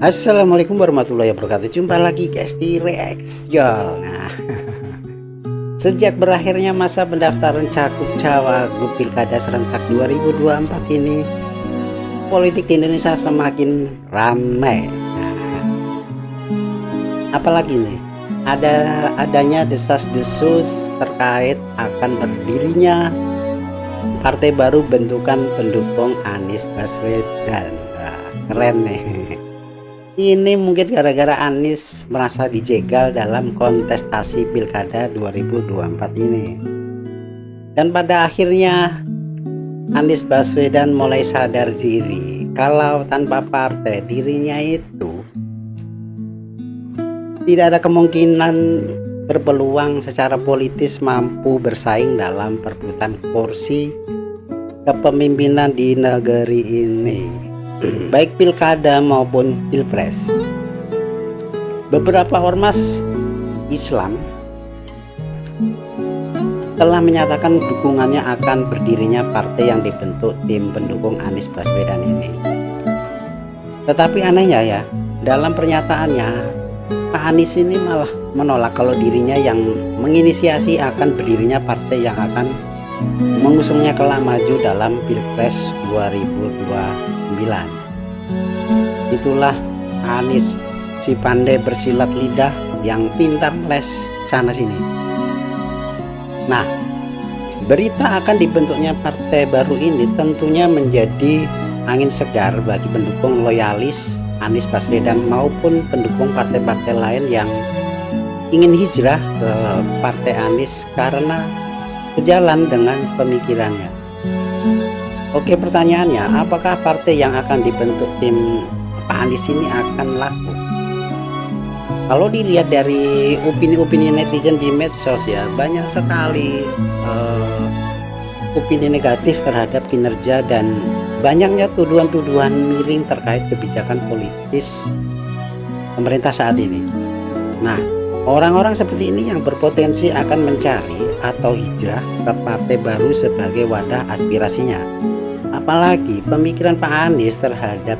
Assalamualaikum warahmatullahi wabarakatuh. Jumpa lagi guys di Reaction. Nah, sejak berakhirnya masa pendaftaran cakup cawagup Pilkada serentak 2024 ini, politik di Indonesia semakin ramai. Nah, apalagi nih, adanya desas-desus terkait akan berdirinya partai baru bentukan pendukung Anies Baswedan. Nah, keren nih. Ini mungkin gara-gara Anies merasa dijegal dalam kontestasi Pilkada 2024 ini. Dan pada akhirnya Anies Baswedan mulai sadar diri kalau tanpa partai dirinya itu tidak ada kemungkinan berpeluang secara politis mampu bersaing dalam perebutan kursi kepemimpinan di negeri ini, baik pilkada maupun pilpres. Beberapa ormas Islam telah menyatakan dukungannya akan berdirinya partai yang dibentuk tim pendukung Anies Baswedan ini. Tetapi anehnya ya, dalam pernyataannya Pak Anies ini malah menolak kalau dirinya yang menginisiasi akan berdirinya partai yang akan mengusungnya kelak maju dalam Pilpres 2029. Itulah Anies, si pandai bersilat lidah yang pintar les sana sini. Nah, berita akan dibentuknya partai baru ini tentunya menjadi angin segar bagi pendukung loyalis Anies Baswedan maupun pendukung partai-partai lain yang ingin hijrah ke partai Anies karena sejalan dengan pemikirannya. Oke, pertanyaannya, apakah partai yang akan dibentuk tim Pak Anies ini akan laku? Kalau dilihat dari opini-opini netizen di medsos ya, banyak sekali opini negatif terhadap kinerja dan banyaknya tuduhan-tuduhan miring terkait kebijakan politis pemerintah saat ini. Nah, orang-orang seperti ini yang berpotensi akan mencari atau hijrah ke partai baru sebagai wadah aspirasinya. Apalagi pemikiran Pak Anies terhadap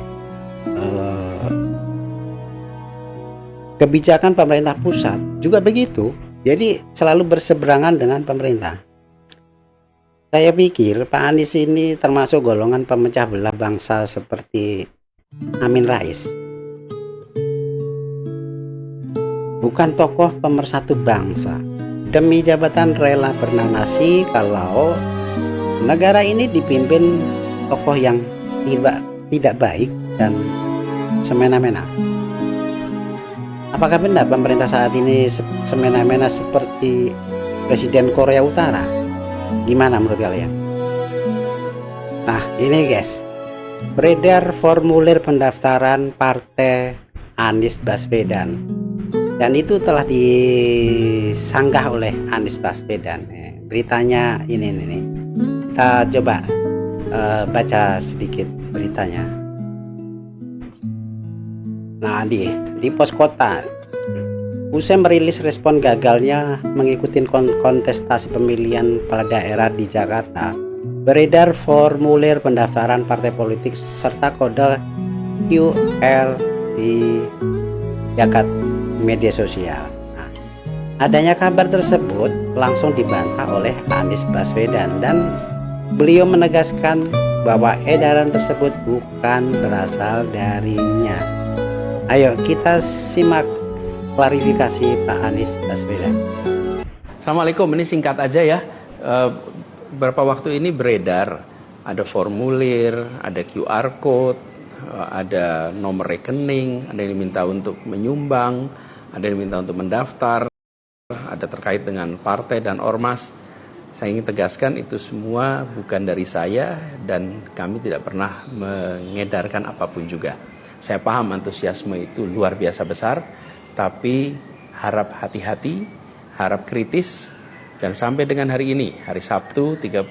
kebijakan pemerintah pusat juga begitu. Jadi selalu berseberangan dengan pemerintah. Saya pikir Pak Anies ini termasuk golongan pemecah belah bangsa seperti Amin Rais. Bukan tokoh pemersatu bangsa. Demi jabatan rela bernanasi kalau negara ini dipimpin tokoh yang tidak baik dan semena-mena. Apakah benar pemerintah saat ini semena-mena seperti Presiden Korea Utara? Gimana menurut kalian? Nah, ini guys, beredar formulir pendaftaran partai Anies Baswedan, dan itu telah disanggah oleh Anies Baswedan. Beritanya ini nih. Kita coba baca sedikit beritanya. Nah, di pos kota, usai merilis respon gagalnya mengikuti kontestasi pemilihan kepala daerah di Jakarta, beredar formulir pendaftaran partai politik serta kode QR di jagat media sosial. Nah, adanya kabar tersebut langsung dibantah oleh Anies Baswedan dan beliau menegaskan bahwa edaran tersebut bukan berasal darinya. Ayo kita simak klarifikasi Pak Anies Baswedan. Assalamualaikum, ini singkat aja ya. Beberapa waktu ini beredar, ada formulir, ada QR code, ada nomor rekening, ada yang diminta untuk menyumbang, ada yang diminta untuk mendaftar, ada terkait dengan partai dan ormas. Saya ingin tegaskan itu semua bukan dari saya dan kami tidak pernah mengedarkan apapun juga. Saya paham antusiasme itu luar biasa besar, tapi harap hati-hati, harap kritis, dan sampai dengan hari ini, hari Sabtu 31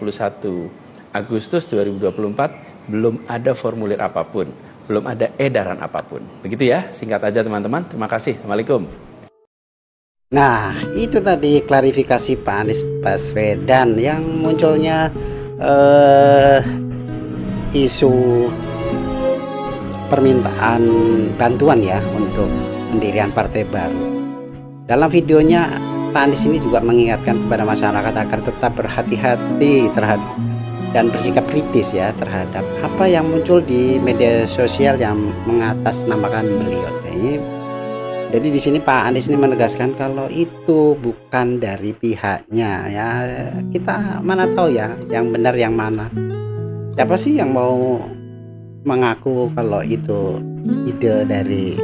Agustus 2024, belum ada formulir apapun, belum ada edaran apapun. Begitu ya, singkat aja teman-teman. Terima kasih. Assalamualaikum. Nah, itu tadi klarifikasi Pak Anies Baswedan yang munculnya isu permintaan bantuan ya untuk pendirian partai baru. Dalam videonya Pak Anies ini juga mengingatkan kepada masyarakat agar tetap berhati-hati terhadap dan bersikap kritis ya terhadap apa yang muncul di media sosial yang mengatasnamakan beliau. Jadi di sini Pak Anies ini menegaskan kalau itu bukan dari pihaknya ya. Kita mana tahu ya yang benar yang mana. Siapa sih yang mau mengaku kalau itu ide dari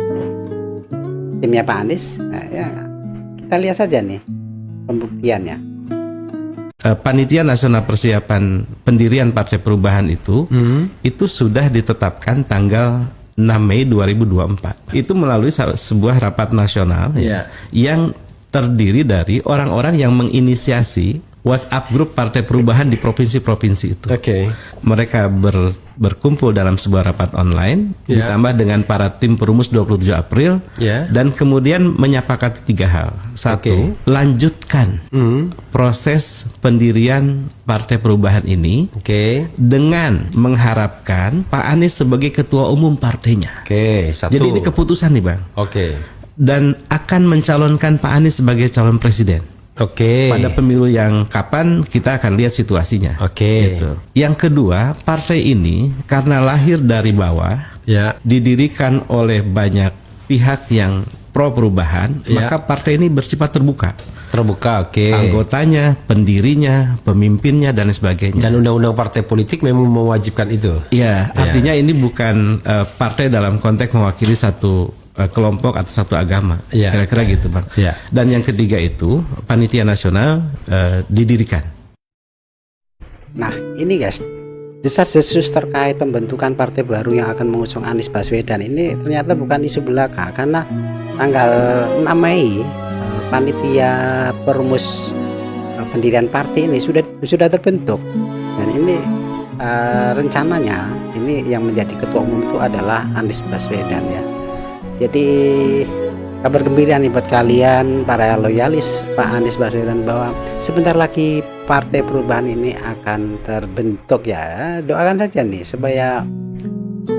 timnya Pak Anies? Nah, ya kita lihat saja nih pembuktiannya. Panitia Nasional Persiapan Pendirian Partai Perubahan itu sudah ditetapkan tanggal 6 Mei 2024. Itu melalui sebuah rapat nasional yang terdiri dari orang-orang yang menginisiasi WhatsApp grup Partai Perubahan di provinsi-provinsi itu. Mereka berkumpul dalam sebuah rapat online ditambah dengan para tim perumus 27 April dan kemudian menyepakati 3 hal. Satu, lanjutkan proses pendirian Partai Perubahan ini dengan mengharapkan Pak Anies sebagai ketua umum partainya. Satu. Jadi ini keputusan nih Bang. Dan akan mencalonkan Pak Anies sebagai calon presiden. Pada pemilu yang kapan kita akan lihat situasinya. Gitu. Yang kedua, partai ini karena lahir dari bawah, didirikan oleh banyak pihak yang pro perubahan, maka partai ini bersifat terbuka. Anggotanya, pendirinya, pemimpinnya dan sebagainya. Dan undang-undang partai politik memang mewajibkan itu. Artinya ini bukan partai dalam konteks mewakili satu kelompok atau satu agama, kira-kira gitu Bang. Dan yang ketiga itu panitia nasional didirikan. Nah ini guys, desas-desus terkait pembentukan partai baru yang akan mengusung Anies Baswedan ini ternyata bukan isu belaka, karena tanggal 6 Mei panitia perumus pendirian partai ini sudah terbentuk, dan ini rencananya ini yang menjadi ketua umum itu adalah Anies Baswedan ya. Jadi kabar gembira nih buat kalian para loyalis Pak Anies Baswedan bahwa sebentar lagi Partai Perubahan ini akan terbentuk ya. Doakan saja nih supaya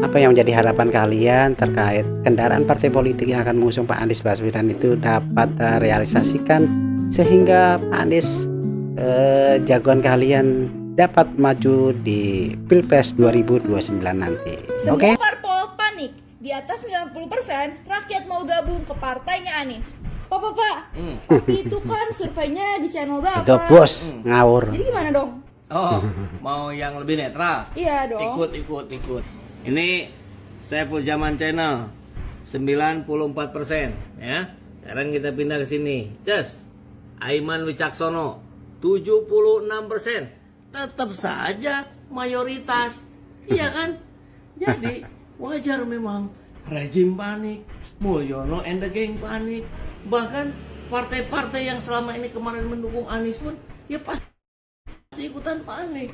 apa yang menjadi harapan kalian terkait kendaraan partai politik yang akan mengusung Pak Anies Baswedan itu dapat terrealisasikan sehingga Pak Anies jagoan kalian dapat maju di Pilpres 2029 nanti. Semua parpol panik. Di atas 90% rakyat mau gabung ke partainya Anies. Pak. Tapi itu kan surveinya di channel Bapak. Itu bos, ngawur. Jadi gimana dong? Oh, mau yang lebih netral? Iya dong. Ikut. Ini Saiful Zaman Channel 94% ya. Sekarang kita pindah ke sini. Aiman Wicaksono 76%. Tetap saja mayoritas. Iya kan? Jadi wajar memang rejim panik, Mulyono and the gang panik. Bahkan partai-partai yang selama ini kemarin mendukung Anies pun ya pasti ikutan panik.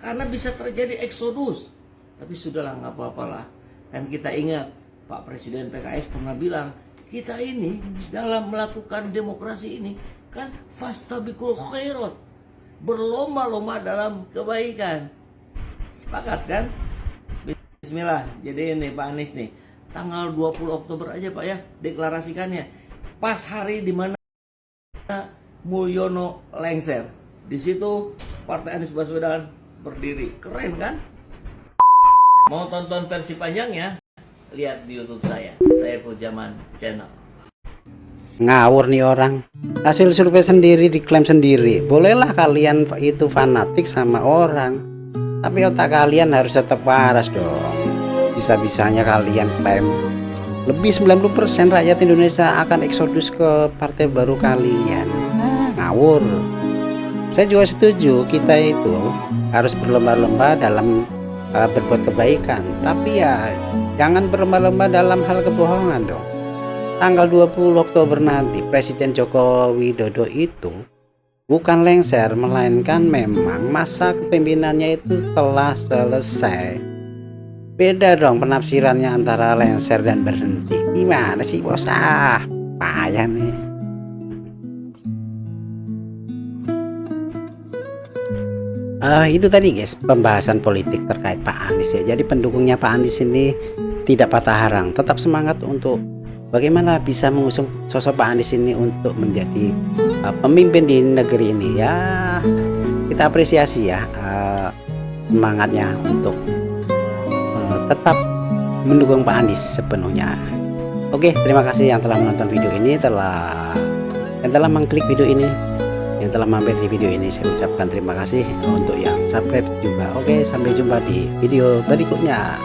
Karena bisa terjadi eksodus. Tapi sudahlah, nggak apa-apalah. Kan kita ingat Pak Presiden PKS pernah bilang, kita ini dalam melakukan demokrasi ini kan fastabiqul khairat, berlomba-lomba dalam kebaikan. Sepakat kan? Bismillah. Jadi ini Pak Anies nih, tanggal 20 Oktober aja Pak ya, deklarasikannya. Pas hari dimana Mulyono lengser. Di situ Partai Anies Baswedan berdiri. Keren kan? Mau tonton versi panjangnya? Lihat di YouTube saya, Saiful Zaman Channel. Ngawur nih orang. Hasil survei sendiri diklaim sendiri. Bolehlah kalian itu fanatik sama orang, tapi otak kalian harus tetap waras dong. Bisa-bisanya kalian klaim lebih 90% rakyat Indonesia akan eksodus ke partai baru kalian. Ngawur. Saya juga setuju kita itu harus berlomba-lomba dalam berbuat kebaikan, tapi ya jangan berlomba-lomba dalam hal kebohongan dong. tanggal 20 Oktober nanti Presiden Joko Widodo itu bukan lengser, melainkan memang masa kepemimpinannya itu telah selesai. Beda dong penafsirannya antara lengser dan berhenti. Gimana sih bos? Payah nih. Itu tadi guys pembahasan politik terkait Pak Anies ya. Jadi pendukungnya Pak Anies ini tidak patah arang, tetap semangat untuk bagaimana bisa mengusung sosok Pak Anies ini untuk menjadi pemimpin di negeri ini ya. Kita apresiasi ya semangatnya untuk tetap mendukung Pak Anies sepenuhnya. Oke, terima kasih yang telah menonton video ini, yang telah mengklik video ini, yang telah mampir di video ini. Saya ucapkan terima kasih untuk yang subscribe juga. Oke, sampai jumpa di video berikutnya.